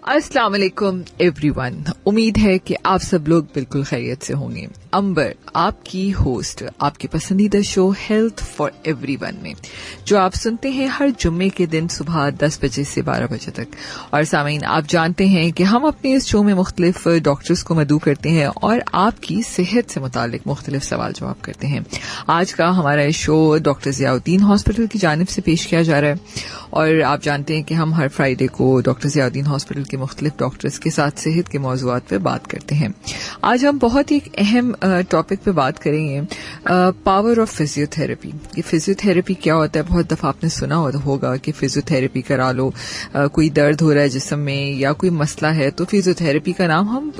अस्सलाम वालेकुम एवरीवन। उम्मीद है कि आप सब लोग बिल्कुल खैरियत से होंगे। अंबर आपकी होस्ट आपकी पसंदीदा शो हेल्थ फॉर एवरीवन में जो आप सुनते हैं हर जुम्मे के दिन सुबह 10 बजे से 12 बजे तक। और सामीन, आप जानते हैं कि हम अपने इस शो में मुख्तलिफ डॉक्टर्स को मदऊ करते हैं और आपकी सेहत से मुतालिक मुख्तलिफ सवाल जवाब करते हैं। आज का हमारा शो डॉक्टर ज़ियाउद्दीन हॉस्पिटल की जानिब से पेश किया जा रहा है और आप जानते हैं कि हम हर फ्राइडे को डॉक्टर ज़ियाउद्दीन हॉस्पिटल के मुख्तलिफ डॉक्टर्स के साथ सेहत के मौज़ूआत पर बात करते हैं। आज हम बहुत ही एक अहम टॉपिक पे बात करेंगे, पावर ऑफ फिजियोथेरेपी। ये फिजियोथेरेपी क्या होता है? बहुत दफा आपने सुना होगा कि फिजियोथेरेपी करा लो, कोई दर्द हो रहा है जिस्म में या कोई मसला है तो फिजियोथेरेपी का नाम हम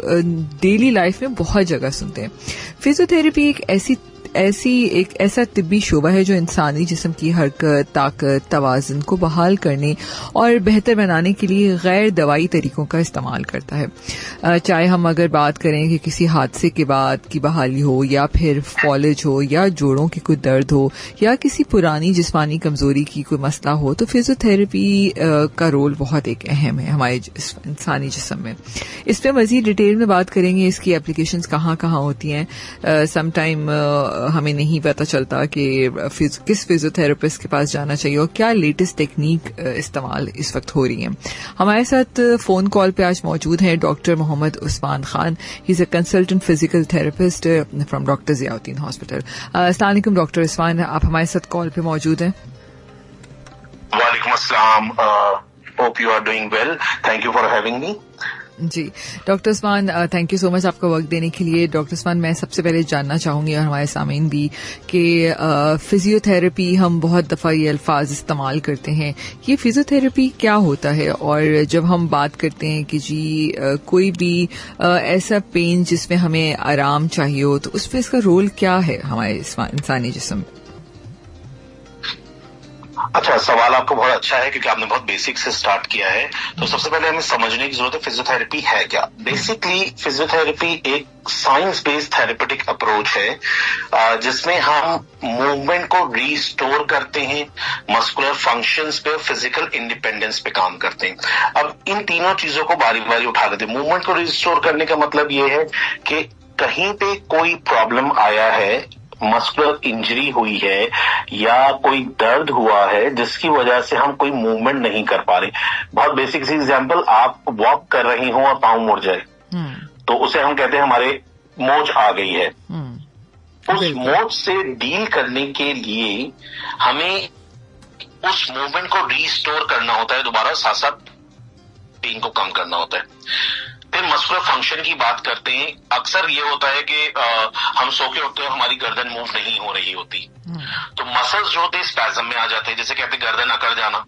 डेली लाइफ में बहुत जगह सुनते हैं। फिजियोथेरेपी एक ऐसा तिब्बी शोबा है जो इंसानी जिस्म की हरकत, ताकत, तवाज़ुन को बहाल करने और बेहतर बनाने के लिए गैर दवाई तरीकों का इस्तेमाल करता है। चाहे हम अगर बात करें कि किसी हादसे के बाद की बहाली हो या फिर फॉलेज हो या जोड़ों की कोई दर्द हो या किसी पुरानी जिस्मानी कमजोरी की कोई मसला हो, तो फिजियोथेरेपी का रोल बहुत एक अहम है हमारे इंसानी जिस्म में। इस पर मजीद डिटेल में बात करेंगे। इसकी एप्लीकेशंस कहाँ कहाँ होती हैं। समटाइम हमें नहीं पता चलता कि किस फिजियोथेरेपिस्ट के पास जाना चाहिए और क्या लेटेस्ट टेक्निक इस्तेमाल इस वक्त हो रही है। हमारे साथ फोन कॉल पे आज मौजूद हैं doctor Mohammad Usman Khan. He is a consultant physical therapist from doctor Ziauddin hospital. अस्सलाम वालेकुम डॉक्टर उस्मान, आप हमारे साथ कॉल पे मौजूद हैं। वालेकुम अस्सलाम, hope you are doing well, thank you for having me. जी doctor Usman, thank you so much आपका वक्त देने के लिए। डॉक्टर उस्मान, मैं सबसे पहले जानना चाहूंगी और हमारे सामीन भी कि फिजियोथेरेपी, हम बहुत दफ़ा ये अल्फाज इस्तेमाल करते हैं, ये फिजियोथेरेपी क्या होता है? और जब हम बात करते हैं कि जी कोई भी ऐसा पेन जिसमें हमें आराम चाहिए हो, तो उसमें इसका रोल क्या है हमारे इंसानी जिस्म में? अच्छा, सवाल आपका बहुत अच्छा है क्योंकि आपने बहुत बेसिक से स्टार्ट किया है। तो सबसे पहले हमें समझने की जरूरत है फिजियोथेरेपी है क्या। बेसिकली फिजियोथेरेपी एक साइंस बेस्ड थेरेपेटिक अप्रोच है जिसमें हम मूवमेंट को रीस्टोर करते हैं, मस्कुलर फंक्शंस पे, फिजिकल इंडिपेंडेंस पे काम करते हैं। अब इन तीनों चीजों को बारी बारी उठा लेते हैं। मूवमेंट को रीस्टोर करने का मतलब ये है कि कहीं पे कोई प्रॉब्लम आया है, मस्कुलर इंजरी हुई है या कोई दर्द हुआ है जिसकी वजह से हम कोई मूवमेंट नहीं कर पा रहे। बहुत बेसिक सी एग्जांपल, आप वॉक कर रही हो और पाँव मुड़ जाए तो उसे हम कहते हैं हमारे मोच आ गई है। उस मोच से डील करने के लिए हमें उस मूवमेंट को रीस्टोर करना होता है, दोबारा साथ साथ पेन को कम करना होता है। फिर मस्कुलर फंक्शन की बात करते हैं। अक्सर ये होता है कि हम सो के उठते हैं, हमारी गर्दन मूव नहीं हो रही होती, तो मसल्स जो होते हैं स्पैज़म में आ जाते हैं, जैसे कहते हैं गर्दन अकड़ जाना।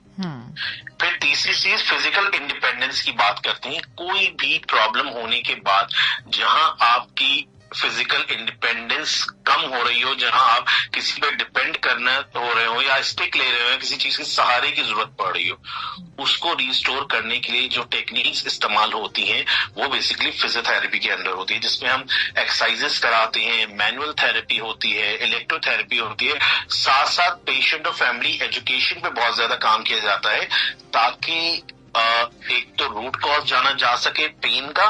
फिर तीसरी चीज फिजिकल इंडिपेंडेंस की बात करते हैं। कोई भी प्रॉब्लम होने के बाद जहां आपकी फिजिकल इंडिपेंडेंस कम हो रही हो, जहां आप किसी पे डिपेंड करना हो रहे हो या स्टिक ले रहे हो, किसी चीज के सहारे की जरूरत पड़ रही हो, उसको रिस्टोर करने के लिए जो टेक्निक्स इस्तेमाल होती हैं वो बेसिकली फिजियोथेरेपी के अंदर होती है, जिसमें हम एक्सरसाइजेस कराते हैं, मैनुअल थेरेपी होती है, इलेक्ट्रोथेरेपी होती है। साथ साथ पेशेंट और फैमिली एजुकेशन पे बहुत ज्यादा काम किया जाता है ताकि एक तो रूट कॉज जाना जा सके पेन का,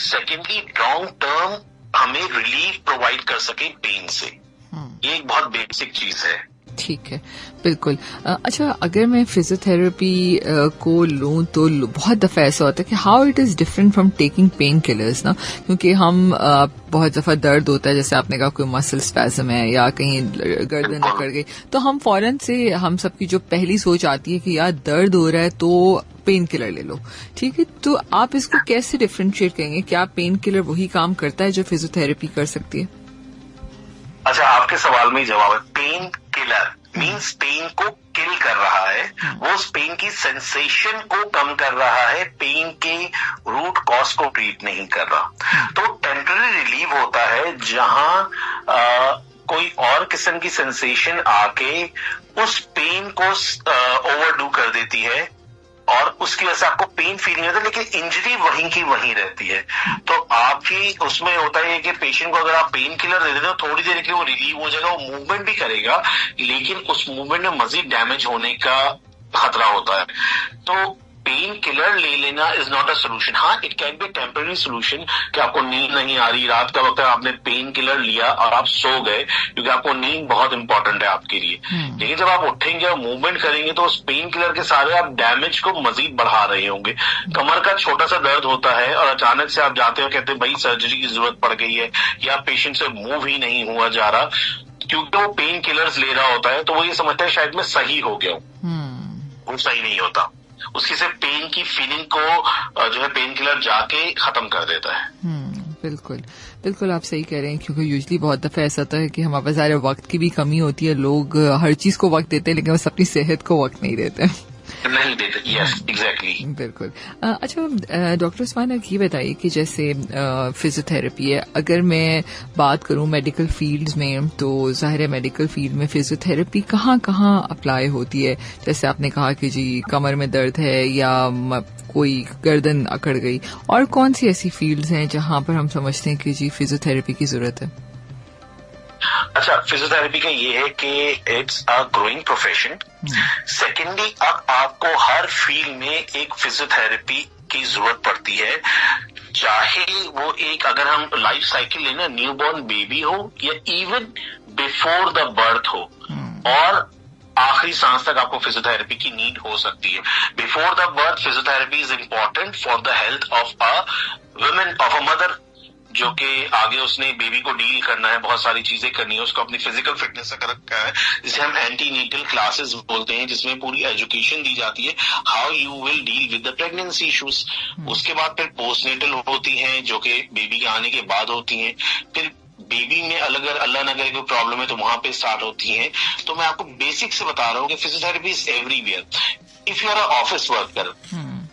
सेकेंडली लॉन्ग टर्म हमें रिलीफ प्रोवाइड कर सके पेन से। ये एक बहुत बेसिक चीज है। ठीक है, बिल्कुल। अच्छा, अगर मैं फिजियोथेरेपी को लूं तो बहुत दफा ऐसा होता है कि how it is different from taking pain killers ना, क्योंकि हम बहुत दफा दर्द होता है, जैसे आपने कहा कोई मसल स्पैज़म है या कहीं गर्दन अकड़ गई, तो हम फौरन से, हम सबकी जो पहली सोच आती है कि यार दर्द हो रहा है तो पेन किलर ले लो। ठीक है, तो आप इसको कैसे डिफरेंशिएट करेंगे? क्या पेन किलर वही काम करता है जो फिजियोथेरेपी कर सकती है? अच्छा, आपके सवाल में जवाब है। पेन किलर मीन्स पेन को किल कर रहा है, वो उस पेन की सेंसेशन को कम कर रहा है, पेन के रूट कॉज को ट्रीट नहीं कर रहा। तो टेम्पररी रिलीव होता है जहां कोई और किस्म की सेंसेशन आके उस पेन को ओवरडू कर देती है और उसकी वजह से आपको पेन फील नहीं होता, लेकिन इंजरी वहीं की वहीं रहती है। तो आपकी उसमें होता है कि पेशेंट को अगर आप पेन किलर दे देते हो, थोड़ी देर के वो रिलीव हो जाएगा, वो मूवमेंट भी करेगा, लेकिन उस मूवमेंट में मजीद डैमेज होने का खतरा होता है। तो पेन किलर ले लेना इज नॉट अ सोल्यूशन। हाँ, it can be temporary solution कि आपको नींद नहीं आ रही, रात का वक्त आपने पेन किलर लिया और आप सो गए, क्योंकि आपको नींद बहुत इंपॉर्टेंट है आपके लिए। लेकिन जब आप उठेंगे और मूवमेंट करेंगे तो उस पेन किलर के सारे आप डैमेज को मजीद बढ़ा रहे होंगे। कमर का छोटा सा दर्द होता है और अचानक से आप जाते हो, कहते हैं भाई सर्जरी की जरूरत पड़ गई है, या पेशेंट से मूव ही नहीं हुआ जा रहा क्योंकि वो पेन किलर्स ले रहा होता है, तो वो ये समझता है शायद मैं सही हो गया हूँ। वो सही नहीं होता, उसकी सिर्फ पेन की फीलिंग को जो है पेन किलर जाके खत्म कर देता है। बिल्कुल बिल्कुल आप सही कह रहे हैं, क्योंकि यूजली बहुत दफा ऐसा होता है कि हमारे पास ज़ाहिर वक्त की भी कमी होती है, लोग हर चीज को वक्त देते हैं लेकिन बस अपनी सेहत को वक्त नहीं देते। यस एग्जैक्टली, बिल्कुल। अच्छा डॉक्टर उस्मान, ये बताइए कि जैसे फिजियोथेरेपी है, अगर मैं बात करूं मेडिकल फील्ड्स में, तो जाहिर है मेडिकल फील्ड में फिजियोथेरेपी कहाँ कहाँ अप्लाई होती है? जैसे आपने कहा कि जी कमर में दर्द है या कोई गर्दन अकड़ गई, और कौन सी ऐसी फील्ड्स हैं जहां पर हम समझते हैं कि जी फिजियोथेरेपी की जरूरत है? अच्छा, फिजियोथेरेपी का ये है कि it's a growing profession. Secondly, अब आपको हर फील्ड में एक फिजियोथेरेपी की जरूरत पड़ती है, चाहे वो एक, अगर हम लाइफ साइकिल लेना, न्यूबॉर्न बेबी हो या इवन बिफोर द बर्थ हो, और आखिरी सांस तक आपको फिजियोथेरेपी की नीड हो सकती है। Before the birth physiotherapy is important for the health of a women, of a mother, जो कि आगे उसने बेबी को डील करना है, बहुत सारी चीजें करनी है, उसको अपनी फिजिकल फिटनेस का रखा है, जिसे हम एंटीनेटल क्लासेस बोलते हैं, जिसमें पूरी एजुकेशन दी जाती है how you will deal with the pregnancy issues. उसके बाद फिर पोस्टनेटल होती हैं, जो कि बेबी के आने के बाद होती हैं। फिर बेबी में अल्लाह न करे कोई प्रॉब्लम है तो वहां पे स्टार्ट होती है। तो मैं आपको बेसिक से बता रहा हूँ कि physiotherapy is everywhere. If you are a office worker,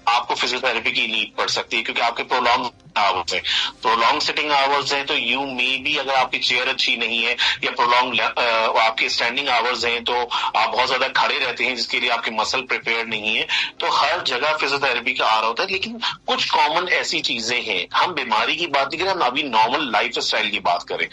आपको फिजियोथेरेपी की नीड पड़ सकती है, क्योंकि आपके प्रोलॉन्ग आवर्स है, प्रोलॉन्ग सिटिंग आवर्स हैं, तो यू मे बी, अगर आपकी चेयर अच्छी नहीं है या प्रोलॉन्ग आपके स्टैंडिंग आवर्स हैं, तो आप बहुत ज्यादा खड़े रहते हैं, जिसके लिए आपके मसल प्रिपेयर नहीं है, तो हर जगह फिजियोथेरेपी का आ रहा होता है। लेकिन कुछ कॉमन ऐसी चीजें हैं, हम बीमारी की बात नहीं करें, हम अभी नॉर्मल लाइफ स्टाइल की बात करें।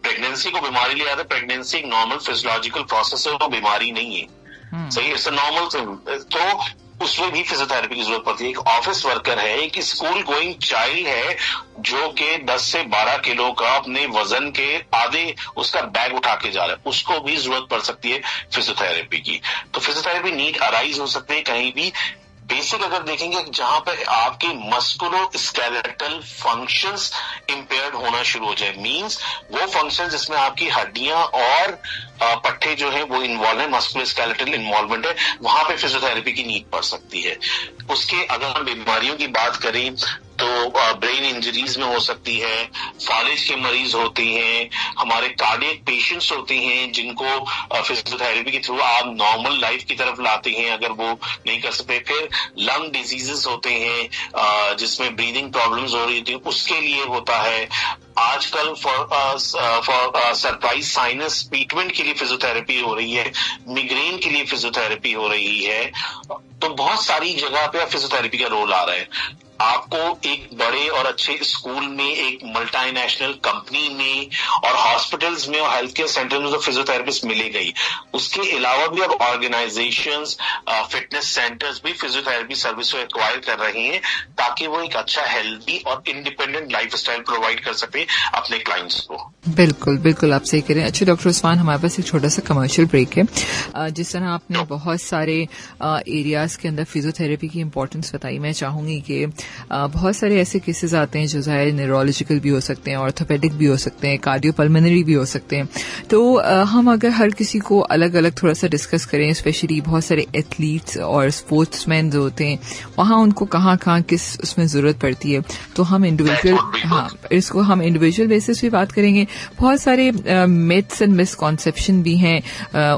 प्रेगनेंसी को बीमारी ले आते, प्रेगनेंसी एक नॉर्मल फिजियोलॉजिकल प्रोसेस है, वो बीमारी नहीं है। सही, इट्स अ नॉर्मल थिंग, तो उसमें भी फिजियोथेरेपी की जरूरत पड़ती है। एक ऑफिस वर्कर है, एक स्कूल गोइंग चाइल्ड है, जो कि 10 से 12 किलो का अपने वजन के आधे उसका बैग उठा के जा रहा है, उसको भी जरूरत पड़ सकती है फिजियोथेरेपी की। तो फिजियोथेरेपी नीड अराइज हो सकती है कहीं भी। बेसिक अगर देखेंगे, जहां पर आपके मस्कुलो स्केलेटल फंक्शंस इंपेयर्ड होना शुरू हो जाए, मींस वो फंक्शन जिसमें आपकी हड्डियां और पट्टे जो है वो इन्वॉल्व है, मस्कुलो स्केलेटल इन्वॉल्वमेंट है, वहां पे फिजियोथेरेपी की नीड पड़ सकती है। उसके अगर हम बीमारियों की बात करें तो ब्रेन इंजरीज में हो सकती है, फालिज के मरीज होते हैं, हमारे कार्डियक पेशेंट्स होते हैं, जिनको फिजियोथेरेपी के थ्रू आप नॉर्मल लाइफ की तरफ लाते हैं अगर वो नहीं कर सकते। फिर लंग डिजीजेस होते हैं, जिसमें ब्रीदिंग प्रॉब्लम्स हो रही थी, उसके लिए होता है। आजकल फॉर सरप्राइज साइनस ट्रीटमेंट के लिए फिजियोथेरेपी हो रही है, मिग्रेन के लिए फिजियोथेरेपी हो रही है। तो बहुत सारी जगह पे फिजियोथेरेपी का रोल आ रहा है। आपको एक बड़े और अच्छे स्कूल में, एक मल्टीनेशनल कंपनी में और हॉस्पिटल्स में और हेल्थ केयर सेंटर में तो फिजियोथेरेपिस्ट मिलेगा ही। उसके अलावा भी अब ऑर्गेनाइजेशंस, फिटनेस सेंटर्स भी फिजियोथेरेपी सर्विस को एक्वायर कर रहे हैं, ताकि वो एक अच्छा हेल्दी और इंडिपेंडेंट लाइफस्टाइल प्रोवाइड कर सके अपने क्लाइंट्स को। बिल्कुल बिल्कुल आप सही कह रहे हैं। अच्छा डॉक्टर उस्मान, हमारे पास एक छोटा सा कमर्शियल ब्रेक है। जिस तरह आपने बहुत सारे एरियाज के अंदर फिजियोथेरेपी की इंपॉर्टेंस बताई, मैं चाहूंगी कि बहुत सारे ऐसे केसेस आते हैं जो ज़ाहिर न्यूरोलॉजिकल भी हो सकते हैं, ऑर्थोपेडिक भी हो सकते हैं, कार्डियोपल्मोनरी भी हो सकते हैं। तो हम अगर हर किसी को अलग अलग थोड़ा सा डिस्कस करें, स्पेशली बहुत सारे एथलीट्स और स्पोर्ट्समैन जो होते हैं, वहाँ उनको कहाँ कहाँ किस उसमें ज़रूरत पड़ती है, तो हम इसको हम इंडिविजुअल बेसिस पे बात करेंगे। बहुत सारे मिथ्स एंड मिसकॉन्सेप्शन भी हैं,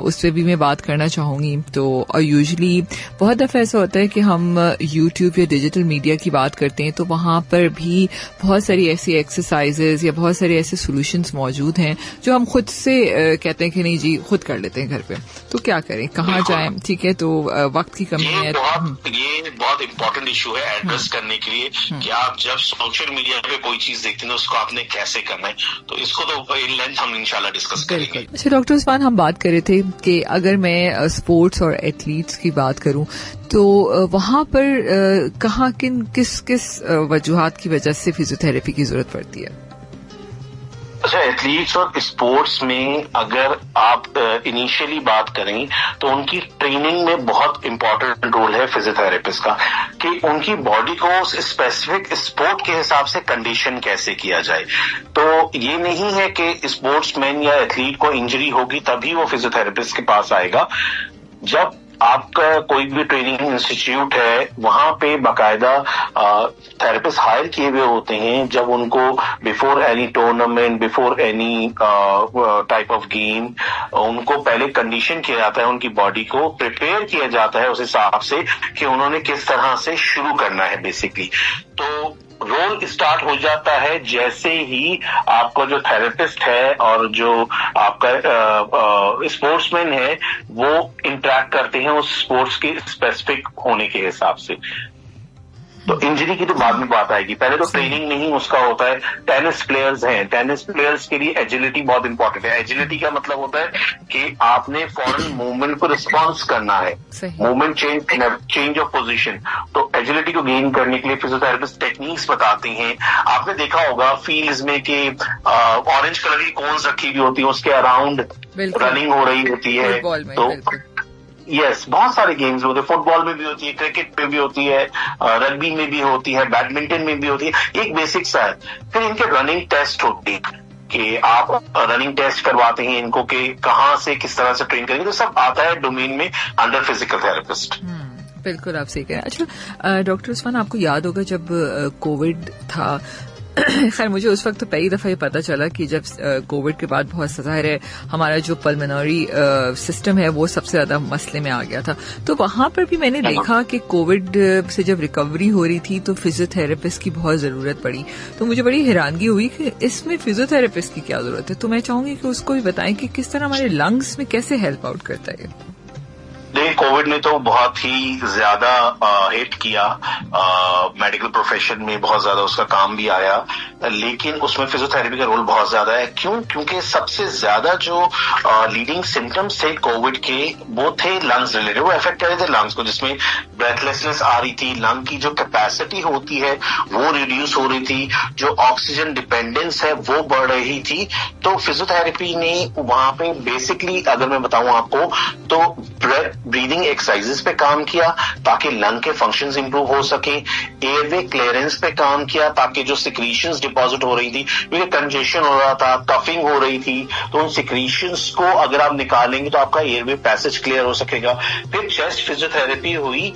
उस पर भी मैं बात करना चाहूंगी। तो यूजुअली बहुत दफ़ा ऐसा होता है कि हम यूट्यूब या डिजिटल मीडिया की बात करते हैं, तो वहां पर भी बहुत सारी ऐसी एक्सरसाइजेज या बहुत सारे ऐसे सॉल्यूशंस मौजूद हैं जो हम खुद से कहते हैं कि नहीं जी खुद कर लेते हैं घर पे। तो क्या करें, कहाँ जाएं? ठीक है, तो वक्त की कमी है। ये बहुत इंपॉर्टेंट इशू है एड्रेस करने के लिए कि आप जब सोशल मीडिया पे कोई चीज देखते हैं उसको आपने कैसे करना है, तो इसको तो इन लेंथ हम इंशाल्लाह डिस्कस करेंगे। अच्छा डॉक्टर उस्मान, हम बात कर रहे थे कि अगर मैं स्पोर्ट्स और एथलीट्स की बात करूं तो वहां पर कहाँ किस वजूहात की वजह से फिजियोथेरेपी की जरूरत पड़ती है? अच्छा, एथलीट्स और स्पोर्ट्स में अगर आप इनिशियली बात करें तो उनकी ट्रेनिंग में बहुत इंपॉर्टेंट रोल है फिजियोथेरेपिस्ट का, कि उनकी बॉडी को स्पेसिफिक स्पोर्ट के हिसाब से कंडीशन कैसे किया जाए। तो ये नहीं है कि स्पोर्ट्समैन या एथलीट को इंजरी होगी तभी वो फिजियोथेरेपिस्ट के पास आएगा। जब आपका कोई भी ट्रेनिंग इंस्टीट्यूट है वहां पे बाकायदा थेरेपिस्ट हायर किए हुए होते हैं। जब उनको before any tournament, before any type of game, उनको पहले कंडीशन किया जाता है, उनकी बॉडी को प्रिपेयर किया जाता है उस हिसाब से कि उन्होंने किस तरह से शुरू करना है बेसिकली। तो रोल स्टार्ट हो जाता है जैसे ही आपका जो थेरेपिस्ट है और जो आपका स्पोर्ट्समैन है वो इंटरेक्ट करते हैं उस स्पोर्ट्स के स्पेसिफिक होने के हिसाब से। तो इंजरी की तो बाद में बात आएगी, पहले तो ट्रेनिंग नहीं उसका होता है। टेनिस प्लेयर्स हैं, टेनिस प्लेयर्स के लिए एजिलिटी बहुत इंपॉर्टेंट है। एजिलिटी का मतलब होता है कि आपने फॉरन मूवमेंट को रिस्पॉन्स करना है, मूवमेंट चेंज ऑफ पोजीशन। तो एजिलिटी को गेन करने के लिए फिजियोथेरेपिस्ट टेक्निक्स बताते हैं। आपने देखा होगा फील्ड्स में कि ऑरेंज कलर की कोन्स रखी हुई होती है, उसके अराउंड रनिंग हो रही होती है। तो यस, बहुत सारे गेम्स होते हैं, फुटबॉल में भी होती है, क्रिकेट में भी होती है, रग्बी में भी होती है, बैडमिंटन में भी होती है। एक बेसिक सा है। फिर इनके रनिंग टेस्ट होते हैं कि आप रनिंग टेस्ट करवाते हैं इनको कि कहाँ से किस तरह से ट्रेन करेंगे। तो सब आता है डोमेन में अंडर फिजिकल थेरेपिस्ट। बिल्कुल आप सही कह रहे हैं। अच्छा डॉक्टर उस्मान, आपको याद होगा जब कोविड था, खैर मुझे उस वक्त तो पहली दफा ये पता चला कि जब कोविड के बाद बहुत ज़ाहिर है हमारा जो पल्मोनरी सिस्टम है वो सबसे ज्यादा मसले में आ गया था। तो वहां पर भी मैंने देखा कि कोविड से जब रिकवरी हो रही थी तो फिजियोथेरेपिस्ट की बहुत जरूरत पड़ी। तो मुझे बड़ी हैरानगी हुई कि इसमें फिजियोथेरेपिस्ट की क्या जरूरत है। तो मैं चाहूंगी कि उसको भी बताएं कि किस तरह हमारे लंग्स में कैसे हेल्प आउट करता है। देखिए, कोविड ने तो बहुत ही ज्यादा हिट किया, मेडिकल प्रोफेशन में बहुत ज्यादा उसका काम भी आया, लेकिन उसमें फिजियोथेरेपी का रोल बहुत ज्यादा है। क्यों? क्योंकि सबसे ज्यादा जो लीडिंग सिम्टम्स थे कोविड के वो थे लंग्स रिलेटेड। वो अफेक्ट कर रहे थे लंग्स को, जिसमें ब्रेथलेसनेस आ रही थी, लंग की जो कैपेसिटी होती है वो रिड्यूस हो रही थी, जो ऑक्सीजन डिपेंडेंस है वो बढ़ रही थी। तो फिजियोथेरेपी ने वहां पे बेसिकली, अगर मैं बताऊं आपको, तो ब्रीदिंग एक्सरसाइजेस पे काम किया ताकि लंग के फंक्शंस इंप्रूव हो सके। एयरवे क्लियरेंस पे काम किया ताकि जो सिक्रीशंस डिपॉजिट हो रही थी, क्योंकि कंजेशन हो रहा था, कफिंग हो रही थी, तो उन सिक्रीशंस को अगर आप निकालेंगे तो आपका एयरवे पैसेज क्लियर हो सकेगा। फिर चेस्ट फिजियोथेरेपी हुई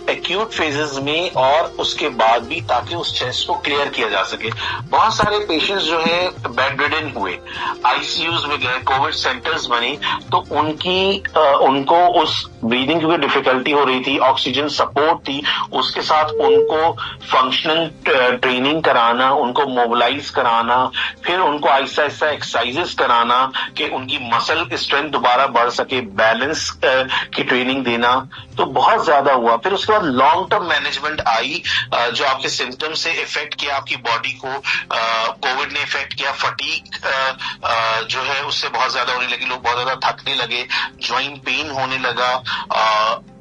एक्यूट फेजेस में और उसके बाद भी, ताकि उस चेस्ट को क्लियर किया जा सके। बहुत सारे पेशेंट्स जो है बेड रिडन हुए, आईसीयूज में गए, कोविड सेंटर्स बने, तो उनको उस ब्रीदिंग की डिफिकल्टी हो रही थी, ऑक्सीजन सपोर्ट थी, उसके साथ उनको फंक्शनल ट्रेनिंग कराना, उनको मोबिलाइज कराना, फिर उनको आहिस्ता आहिस्ता एक्सरसाइजेस कराना कि उनकी मसल स्ट्रेंथ दोबारा बढ़ सके, बैलेंस की ट्रेनिंग देना, तो बहुत ज्यादा हुआ। फिर उसके बाद लॉन्ग टर्म मैनेजमेंट आई, जो आपके सिम्टम्स से इफेक्ट किया आपकी बॉडी को, कोविड ने इफेक्ट किया, फटीग जो है उससे बहुत ज्यादा होने लगी, लोग बहुत ज्यादा थकने लगे, ज्वाइंट पेन होने लगा,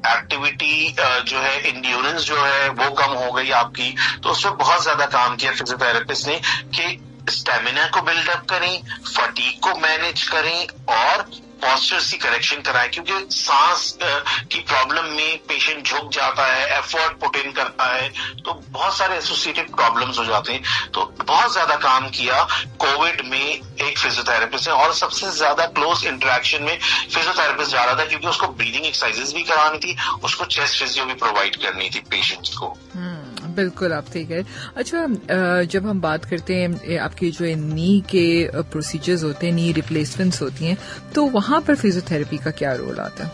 एक्टिविटी जो है, इंड्योरेंस जो है वो कम हो गई आपकी। तो उसमें बहुत ज्यादा काम किया फिजियोथेरेपिस्ट ने कि स्टेमिना को बिल्डअप करें, फटीग को मैनेज करें और पॉस्चर्स की करेक्शन कराए, क्योंकि सांस की प्रॉब्लम में पेशेंट झुक जाता है, एफर्ट पुट इन करता है, तो बहुत सारे एसोसिएटेड प्रॉब्लम्स हो जाते हैं। तो बहुत ज्यादा काम किया कोविड में एक फिजियोथेरेपिस्ट ने, और सबसे ज्यादा क्लोज इंटरेक्शन में फिजियोथेरेपिस्ट जा रहा था, क्योंकि उसको ब्रीदिंग एक्सरसाइजेस भी करानी थी, उसको चेस्ट फिजियो भी प्रोवाइड करनी थी पेशेंट्स को। बिल्कुल आप ठीक है। अच्छा जब हम बात करते हैं आपकी जो नी के प्रोसीजर्स होते हैं, नी रिप्लेसमेंट्स होती हैं, तो वहां पर फिजियोथेरेपी का क्या रोल आता है?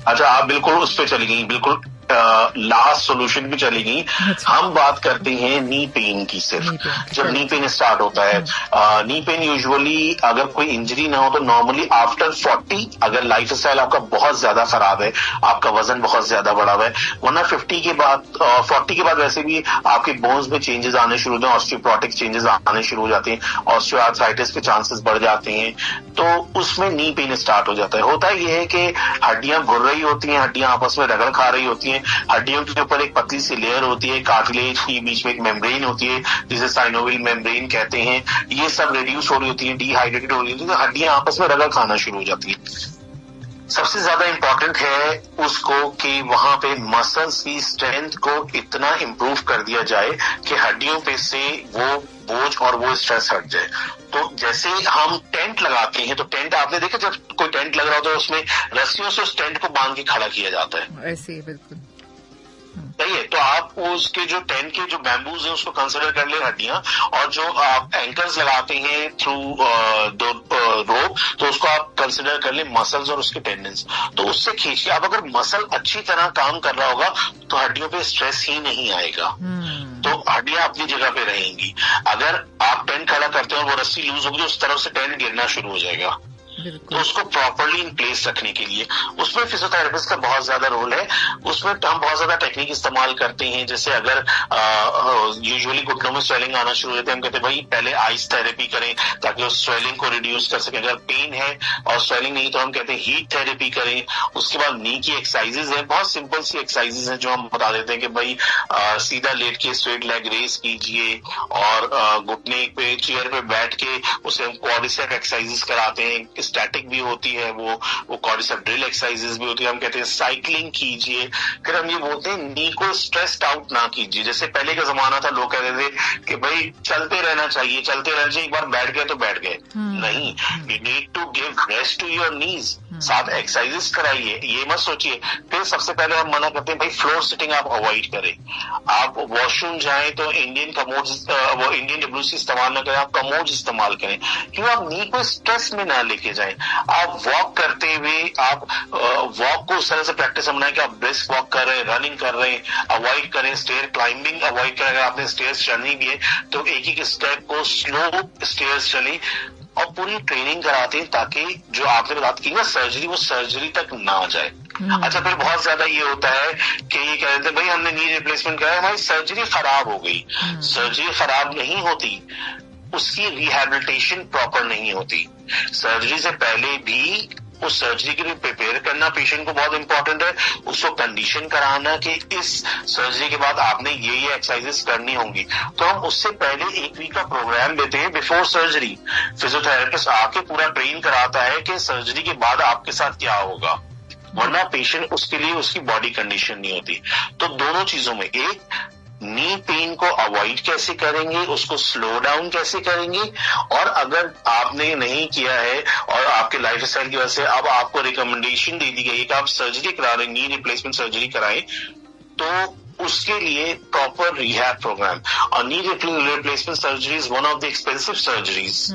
अच्छा, आप बिल्कुल उस पर चली गई, बिल्कुल लास्ट सोल्यूशन भी चलेगी। हम बात करते हैं नी पेन की। सिर्फ जब नी पेन स्टार्ट होता है, नी पेन यूजुअली अगर कोई इंजरी ना हो तो नॉर्मली आफ्टर 40, अगर लाइफ स्टाइल आपका बहुत ज्यादा खराब है, आपका वजन बहुत ज्यादा बढ़ा हुआ है, वरना 40 के बाद वैसे भी आपके बोन्स में चेंजेस आने शुरू होते हैं, ऑस्टियोपोरोटिक चेंजेस आने शुरू हो जाते हैं, ऑस्टियोआर्थराइटिस के चांसेस बढ़ जाते हैं, तो उसमें नी पेन स्टार्ट हो जाता है। होता ये है कि हड्डियां घुर रही होती हैं, हड्डियां आपस में रगड़ खा रही होती हैं, हड्डियों के ऊपर एक पतली सी लेयर होती है, कार्टिलेज की बीच में एक मेम्ब्रेन होती है जिसे साइनोवियल मेम्ब्रेन कहते हैं, ये सब रिड्यूस हो रही होती है, डिहाइड्रेटेड हो रही होती है, तो हड्डियां आपस में रगड़ खाना शुरू हो जाती है। सबसे ज्यादा इंपॉर्टेंट है उसको कि वहां पे मसल्स की स्ट्रेंथ को इतना इंप्रूव कर दिया जाए कि हड्डियों पे से वो बोझ और वो स्ट्रेस हट जाए। तो जैसे हम टेंट लगाते हैं, तो टेंट आपने देखा, जब कोई टेंट लग रहा होता है उसमें रस्सियों से उस टेंट को बांध के खड़ा किया जाता है, ऐसे ही बिल्कुल सही है। तो आप उसके जो टेंट के जो बैम्बूज है उसको कंसिडर कर ले हड्डियां, और जो आप एंकर्स लगाते हैं थ्रू रोप, तो उसको आप कंसिडर कर ले मसल्स और उसके टेंडन्स। तो उससे खींच के अब अगर मसल अच्छी तरह काम कर रहा होगा तो हड्डियों पे स्ट्रेस ही नहीं आएगा, तो हड्डियां अपनी जगह पे रहेंगी। अगर आप टेंट खड़ा करते हो और वो रस्सी लूज होगी, उस तरफ से टेंट गिरना शुरू हो जाएगा। तो उसको प्रॉपरली इन प्लेस रखने के लिए उसमें फिजियोथेरेपिस्ट का बहुत ज्यादा रोल है। उसमें हम बहुत ज्यादा टेक्निक इस्तेमाल करते हैं, जैसे अगर यूजुअली घुटनों में स्वेलिंग आना शुरू होती है, हम कहते हैं भाई पहले आइस थेरेपी करें ताकि उस स्वेलिंग को रिड्यूस कर सकें। अगर पेन है और स्वेलिंग नहीं तो हम कहते हैं हीट थेरेपी करें। उसके बाद नी की एक्सरसाइजेज है, बहुत सिंपल सी एक्सरसाइजेज है जो हम बता देते हैं कि भाई सीधा लेट के स्ट्रेट लेग रेस कीजिए, और घुटने पे चेयर पे बैठ के उसे हम क्वाड्रिसेप एक्सरसाइजेज कराते हैं। स्टैटिक भी होती है, वो क्वाड्रिसेप ड्रिल एक्सरसाइजेज भी होती है। हम कहते हैं साइकिलिंग कीजिए। फिर हम ये बोलते हैं नी को स्ट्रेस्ड आउट ना कीजिए। जैसे पहले का जमाना था, लोग कहते थे कि भाई चलते रहना चाहिए, एक बार बैठ गए तो बैठ गए। नहीं, you need to give rest to your knees. साथ एक्सरसाइजेस कराइए, ये मत सोचिए। फिर सबसे पहले हम मना करते हैं भाई फ्लोर सिटिंग आप अवॉइड करें। आप वॉशरूम जाएं तो इंडियन डब्ल्यूसी इस्तेमाल ना करें, आप कमोड्स इस्तेमाल करें, क्यों आप नी को स्ट्रेस में ना लेके जाएं। आप वॉक करते हुए आप वॉक को उस तरह से प्रैक्टिस बनाएं कि आप ब्रिस्क वॉक कर रहे हैं, रनिंग कर रहे हैं, अवॉइड करें स्टेयर क्लाइंबिंग, अवॉइड करें। अगर आपने स्टेयर्स चढ़नी भी है तो एक एक स्टेप को स्लो स्टेयर्स चलें, और पूरी ट्रेनिंग कराते हैं ताकि जो आपने बात की ना सर्जरी, वो सर्जरी तक ना जाए। अच्छा, फिर बहुत ज्यादा ये होता है कि ये कह रहे थे भाई हमने नी रिप्लेसमेंट कराया, हमारी सर्जरी खराब हो गई। सर्जरी खराब नहीं होती, उसकी रिहैबिलिटेशन प्रॉपर नहीं होती। सर्जरी से पहले भी उस सर्जरी के लिए प्रिपेयर करना पेशेंट को बहुत इंपॉर्टेंट है। उसको कंडीशन कराना कि इस सर्जरी के बाद आपने ये एक्सरसाइजेस करनी होंगी। तो हम उससे पहले एक वीक का प्रोग्राम देते हैं बिफोर सर्जरी। फिजियोथेरेपिस्ट आके पूरा ट्रेन कराता है कि सर्जरी के बाद आपके साथ क्या होगा, वरना पेशेंट उसके लिए उसकी बॉडी कंडीशन नहीं होती। तो दोनों चीजों में, एक नी पेन को अवॉइड कैसे करेंगे, उसको स्लो डाउन कैसे करेंगे, और अगर आपने नहीं किया है और आपके लाइफस्टाइल की वजह से अब आपको रिकमेंडेशन दे दी गई है कि आप सर्जरी करा रहे हैं, नी रिप्लेसमेंट सर्जरी कराएं, तो उसके लिए प्रॉपर रिहैब प्रोग्राम। और knee replacement surgery is one of the expensive surgeries,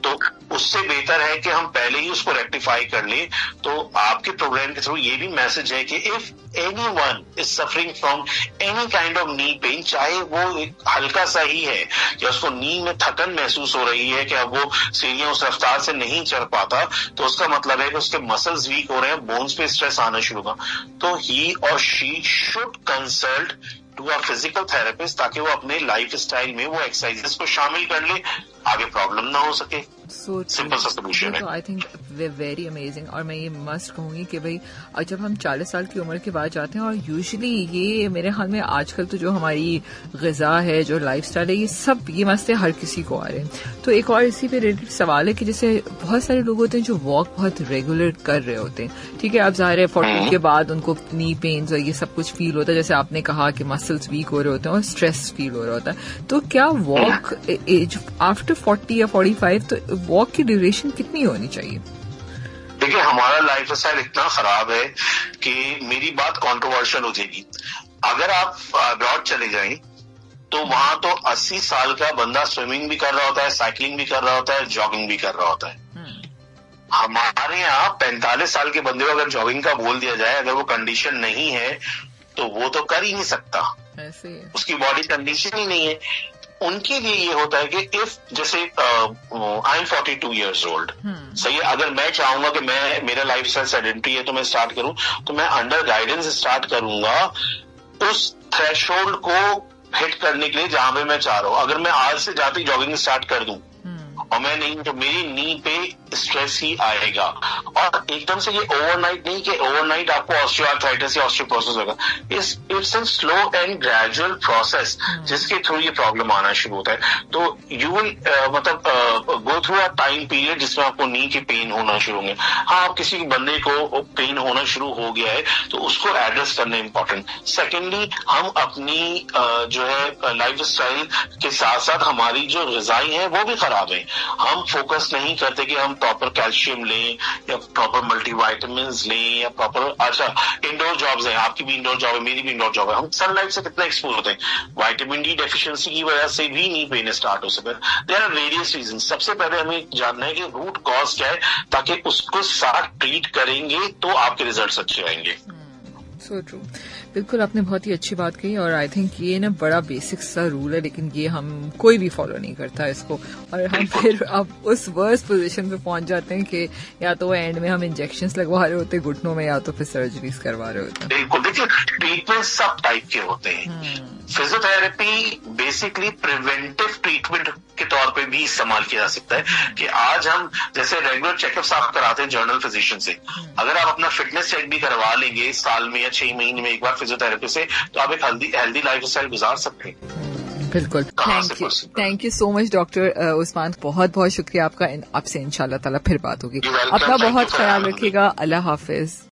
तो उससे बेहतर है कि हम पहले ही उसको रेक्टिफाई कर लें। तो आपके प्रोग्राम के थ्रू ये भी मैसेज है कि if anyone is suffering from any kind of knee pain, चाहे वो हल्का सा ही है या उसको नी में थकन महसूस हो रही है कि अब वो सीढ़ियां उस रफ्तार से नहीं चढ़ पाता, तो उसका मतलब है कि उसके मसल्स वीक हो रहे हैं, बोन्स पे स्ट्रेस आना शुरू होगा। तो ही और she should consult to a physical therapist ताकि वो अपने लाइफ स्टाइल में वो एक्सरसाइजेस को शामिल कर ले, आगे प्रॉब्लम ना हो सके। सिंपल सा सोल्यूशन है। तो आई थिंक वेरी अमेजिंग। और मैं ये मस्ट कहूंगी कि भाई जब हम 40 साल की उम्र के बाद जाते हैं, और यूजुअली ये मेरे ख्याल में आजकल तो जो हमारी ग़िज़ा है, जो लाइफस्टाइल है, ये सब ये मसले हर किसी को आ रहे हैं। तो एक और इसी पे रिलेटेड सवाल है कि जैसे बहुत सारे लोग होते हैं जो वॉक बहुत रेगुलर कर रहे होते हैं, ठीक है, अब ज़ाहिर है 40 के बाद उनको नी पेन्स और ये सब कुछ फील होता है, जैसे आपने कहा कि मसल्स वीक हो रहे होते हैं और स्ट्रेस फील हो रहा होता है। तो क्या वॉक एज आफ्टर 40 या 45, तो वॉक की ड्यूरेशन कितनी होनी चाहिए? देखिए, हमारा लाइफ स्टाइल इतना खराब है कि मेरी बात कंट्रोवर्शियल हो जाएगी। अगर आप अब्रॉड चले जाएं तो वहां तो 80 साल का बंदा स्विमिंग भी कर रहा होता है, साइकिलिंग भी कर रहा होता है, जॉगिंग भी कर रहा होता है। हमारे यहाँ 45 साल के बंदे को अगर जॉगिंग का बोल दिया जाए, अगर वो कंडीशन नहीं है, तो वो तो कर ही नहीं सकता, ऐसे ही है। उसकी बॉडी कंडीशन ही नहीं है। उनके लिए ये होता है कि इफ जैसे आई एम 42 years old, सही है, अगर मैं चाहूंगा कि मैं मेरा लाइफस्टाइल सेडेंटरी है तो मैं स्टार्ट करूं, तो मैं अंडर गाइडेंस स्टार्ट करूंगा उस थ्रेशोल्ड को हिट करने के लिए जहां पे मैं चाह रहा हूं। अगर मैं आज से जाते ही जॉगिंग स्टार्ट कर दूं और मैं नहीं, तो मेरी नी पे स्ट्रेस ही आएगा। और एकदम से ये ओवरनाइट नहीं कि ओवरनाइट आपको ऑस्टियोआर्थराइटिस या ऑस्टियोपोरोसिस होगा। It's a slow and gradual process जिसके थ्रू ये प्रॉब्लम आना शुरू होता है। तो you will go through a time period जिसमें आपको नी के पेन होना शुरू होंगे। हाँ, आप किसी बंदे को पेन होना शुरू हो गया है तो उसको एड्रेस करना इंपॉर्टेंट। सेकेंडली, हम अपनी जो है लाइफ स्टाइल के साथ साथ हमारी जो ग़िज़ाएं हैं वो भी खराब है। हम फोकस नहीं करते कि हम प्रॉपर कैल्शियम लें या प्रॉपर मल्टीविटामिन्स लें या प्रॉपर, अच्छा इंडोर जॉब्स हैं, आपकी भी इंडोर जॉब है, मेरी भी इंडोर जॉब है, हम सनलाइट से कितना एक्सपोज होते हैं। विटामिन डी डेफिशिएंसी की वजह से भी नी पेन स्टार्ट हो सकता है। There are various reason. सबसे पहले हमें जानना है कि रूट कॉज क्या है, ताकि उसको साथ ट्रीट करेंगे तो आपके रिजल्ट अच्छे आएंगे। सो ट्रू, बिल्कुल आपने बहुत ही अच्छी बात कही। और आई थिंक ये ना बड़ा बेसिक सा रूल है, लेकिन ये हम कोई भी फॉलो नहीं करता इसको, और हम फिर अब उस वर्स्ट पोजीशन पे पहुंच जाते हैं कि या तो एंड में हम इंजेक्शंस लगवा रहे होते हैं घुटनों में, या तो फिर सर्जरीज करवा रहे होते हैं। बिल्कुल, देखिए ट्रीटमेंट सब टाइप के होते हैं। फिजियोथेरेपी बेसिकली प्रिवेंटिव ट्रीटमेंट के तौर पे भी इस्तेमाल किया जा सकता है कि आज हम जैसे रेगुलर चेकअप्स आप कराते हैं जर्नल फिजिशियन से, अगर आप अपना फिटनेस चेक भी करवा लेंगे साल में या 6 महीने में एक बार फिजियोथेरेपी से, तो आप एक हेल्दी लाइफ स्टाइल गुजार सकते हैं। बिल्कुल, thank you so much doctor Usman, बहुत बहुत शुक्रिया आपका। आपसे इंशाल्लाह ताला फिर बात होगी। अपना बहुत ख्याल रखिएगा। अल्लाह हाफिज।